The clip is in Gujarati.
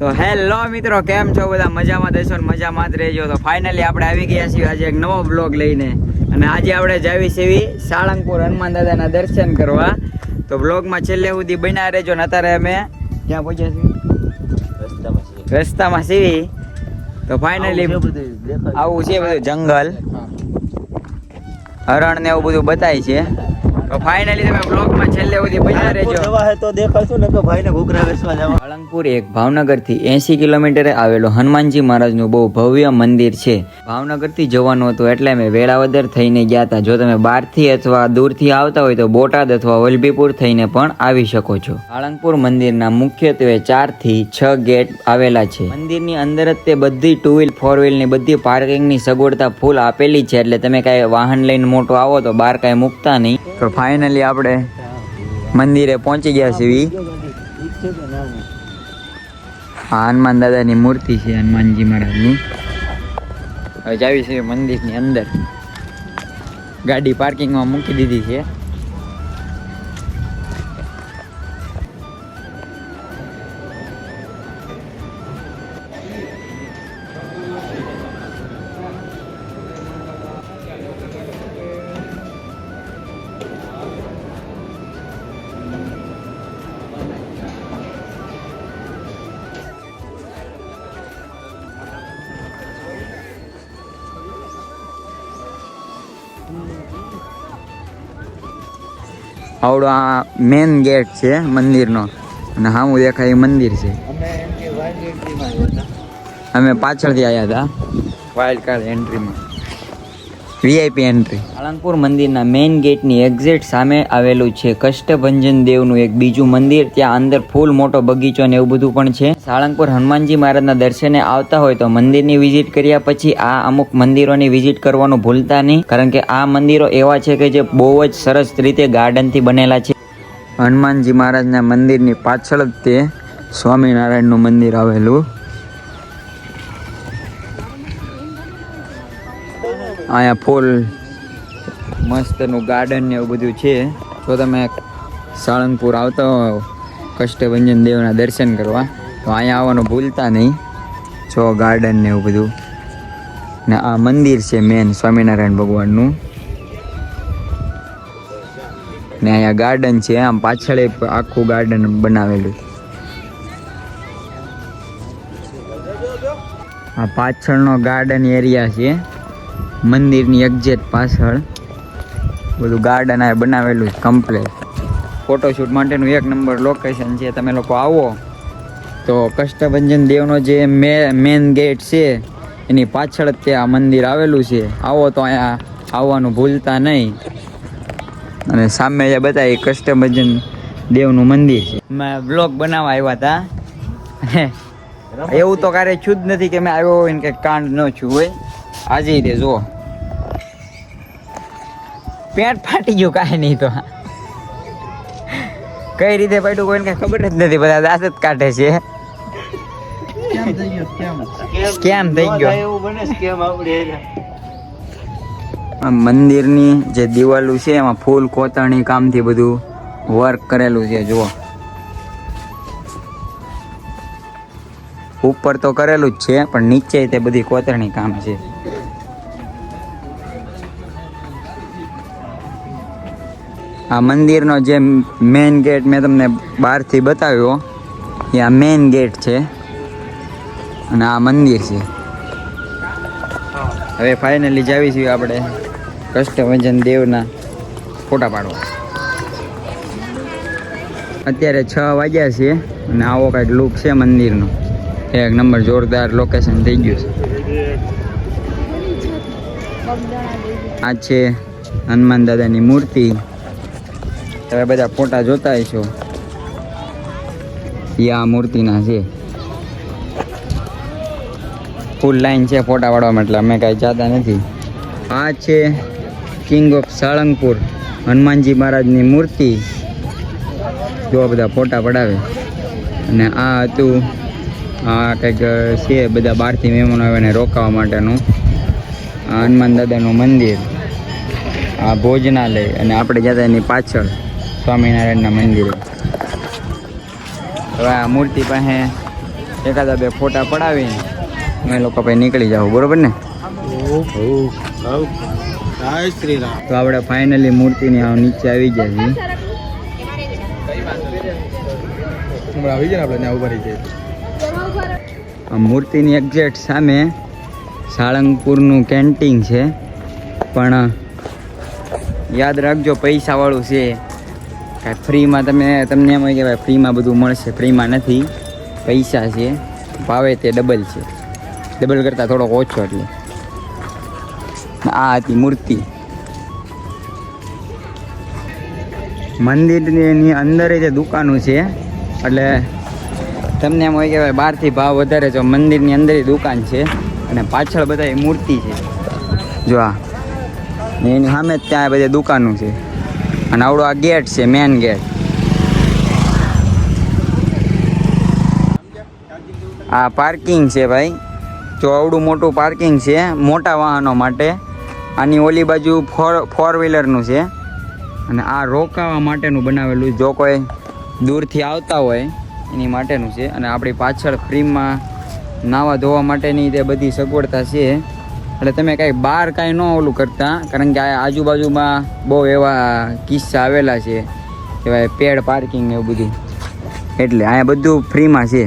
તો હેલો મિત્રો, કેમ છો બધા? મજામાં દેશો ને મજામાં જ રહેજો. તો ફાઇનલી આપણે આવી ગયા છીએ આજે એક નવો બ્લોગ લઈને, અને આજે આપણે જાવી છીએ સાળંગપુર હનુમાન દાદાના દર્શન કરવા. તો બ્લોગમાં છેલ્લે સુધી બન્યા રહેજો. ને અત્યારે અમે ક્યાં પહોંચ્યા છીએ? રસ્તામાં છીએ. તો ફાઇનલી આવું છે બધું, જંગલ, હરણ ને એવું બધું બતાય છે. તો ફાઇનલી તમે બ્લોગમાં છેલ્લે સુધી બન્યા રહેજો. તો દેખાડશું ને કે ભાઈને ઘૂઘરા વેચવા જવા. સાળંગપુર એક ભાવનગરથી 80 કિલોમીટરે આવેલો હનુમાનજી મહારાજનું બહુ ભવ્ય મંદિર છે. ભાવનગરથી જવાનું હતું એટલે અમે વેળાવદર થઈને ગયા હતા. જો તમે બહારથી અથવા દૂરથી આવતા હોય તો બોટાદ અથવા વલભીપુર થઈને પણ આવી શકો છો. સાળંગપુર મંદિરના મુખ્યત્વે 4 થી 6 ગેટ આવેલા છે. મંદિરની અંદર જ તે બધી 2 વ્હીલ 4 વ્હીલ ની બધી પાર્કિંગની સગવડતા ફૂલ આપેલી છે, એટલે તમે કાંઈ વાહન લઈને મોટો આવો તો બહાર કાંઈ મૂકતા નહીં. તો ફાઇનલી આપણે મંદિરે પહોંચી ગયા છીએ. આ હનુમાન દાદાની મૂર્તિ છે, હનુમાનજી મહારાજની. હવે જાવી છે મંદિરની અંદર. ગાડી પાર્કિંગમાં મૂકી દીધી છે. આવડો આ મેન ગેટ છે મંદિરનો, અને સામું દેખાય મંદિર છે. અમે પાછળથી આવ્યા હતા વાઇલ્ડ કાર્ડ એન્ટ્રીમાં, વીઆઈપી એન્ટ્રી. સાળંગપુર મંદિરના મેઇન ગેટની એક્ઝેક્ટ સામે આવેલું છે કષ્ટભંજન દેવનું એક બીજું મંદિર. ત્યાં અંદર ફૂલ મોટો બગીચો ને એવું બધું પણ છે. સાળંગપુર હનુમાનજી મહારાજના દર્શને આવતા હોય તો મંદિરની વિઝિટ કર્યા પછી આ અમુક મંદિરોની વિઝિટ કરવાનું ભૂલતા નહીં, કારણ કે આ મંદિરો એવા છે કે જે બહુ જ સરસ રીતે ગાર્ડનથી બનેલા છે. હનુમાનજી મહારાજના મંદિરની પાછળ જ તે સ્વામિનારાયણનું મંદિર આવેલું. અહીંયા ફૂલ મસ્તનું ગાર્ડન ને એવું બધું છે. તો તમે સાળંગપુર આવતા હો કષ્ટભંજન દેવના દર્શન કરવા તો અહીંયા આવવાનું ભૂલતા નહીં. જો ગાર્ડન ને એવું બધું, ને આ મંદિર છે મેન સ્વામિનારાયણ ભગવાનનું. ને અહીંયા ગાર્ડન છે, આમ પાછળ આખું ગાર્ડન બનાવેલું. આ પાછળનો ગાર્ડન એરિયા છે મંદિરની એક્ઝેક્ટ પાછળ. બધું ગાર્ડન આ બનાવેલું છે કમ્પ્લેટ. ફોટોશૂટ માટેનું 1 નંબર લોકેશન છે. તમે લોકો આવો તો કષ્ટભંજન દેવનો જે મેન ગેટ છે એની પાછળ જ તે આ મંદિર આવેલું છે. આવો તો અહીંયા આવવાનું ભૂલતા નહીં. અને સામે જે બતાવી કષ્ટભંજન દેવનું મંદિર છે. મેં બ્લોગ બનાવવા આવ્યા હતા. એવું તો ક્યારેય છું જ નથી કે મેં આવ્યો હોય ને કંઈક કાંડ ન છું હોય. આજે તે જુઓ પેન્ટ ફાટી ગયું, કાંઈ નહીં. તો કઈ રીતે પાડ્યું કોઈને કઈ ખબર જ નથી. બધા દાંત જ કાઢે છે. કેમ થઈ ગયો? આ મંદિરની જે દિવાલો છે એમાં ફૂલ કોતરણી કામથી બધું વર્ક કરેલું છે. જુઓ ઉપર તો કરેલું જ છે, પણ નીચે તે બધી કોતરણી કામ છે. આ મંદિરનો જે મેઇન ગેટ મેં તમને બહારથી બતાવ્યો એ આ મેઇન ગેટ છે, અને આ મંદિર છે. હવે ફાઇનલી જાવી છીએ આપણે કષ્ટભંજન દેવના ફોટા પાડવા. અત્યારે 6 વાગ્યા છે અને આવો કંઈક લુક છે મંદિરનો. 1 નંબર જોરદાર લોકેશન થઈ ગયું છે. આ છે હનુમાન દાદાની મૂર્તિ. તમે બધા ફોટા જોતા હશો. એ આ મૂર્તિના છે. ફૂલ લાઈન છે ફોટા પાડવા, એટલે અમે કાંઈ જાતા નથી. આ છે કિંગ ઓફ સાળંગપુર હનુમાનજી મહારાજની મૂર્તિ. જો બધા ફોટા પડાવે. અને આ હતું, આ કંઈક છે બધા બહારથી મહેમાનો આવે ને રોકાવા માટેનું. આ હનુમાન દાદાનું મંદિર, આ ભોજનાલય, અને આપણે જતા એની પાછળ સ્વામિનારાયણના મંદિરે. હવે આ મૂર્તિ પાસે એકાદા બે ફોટા પડાવીને અમે લોકો પછી નીકળી જાવ, બરોબર ને? જય શ્રી રામ. તો આપણે ફાઇનલી મૂર્તિની આ નીચે આવી ગયા છીએ. આવી જાય આપણે ત્યાં ઉભા રહી જાય. આ મૂર્તિની એક્ઝેક્ટ સામે સાળંગપુરનું કેન્ટીન છે, પણ યાદ રાખજો પૈસાવાળું છે. કાંઈ ફ્રીમાં તમને એમ હોય કે ભાઈ ફ્રીમાં બધું મળશે, ફ્રીમાં નથી, પૈસા છે. ભાવે તે ડબલ છે, ડબલ કરતાં થોડોક ઓછો. એટલે આ હતી મૂર્તિ. મંદિરની અંદર જે દુકાનો છે, એટલે તમને એમ હોય કે ભાઈ બહારથી ભાવ વધારે છે, મંદિરની અંદર દુકાન છે અને પાછળ બધા એ મૂર્તિ છે. જો આ એની સામે જ ત્યાં બધી દુકાનો છે અને આવડો આ ગેટ છે, મેન ગેટ. આ પાર્કિંગ છે ભાઈ, જો આવડું મોટું પાર્કિંગ છે મોટા વાહનો માટે. આની ઓલી બાજુ ફોર વ્હીલરનું છે અને આ રોકાવા માટેનું બનાવેલું, જો કોઈ દૂરથી આવતા હોય એની માટેનું છે. અને આપણી પાછળ ફ્રીમાં નાવા ધોવા માટેની તે બધી સગવડતા છે. એટલે તમે કાંઈ બહાર કાંઈ ન ઓલું કરતા, કારણ કે આ આજુબાજુમાં બહુ એવા કિસ્સા આવેલા છે કે ભાઈ પેડ પાર્કિંગ ને એવું બધું, એટલે અહીંયા બધું ફ્રીમાં છે.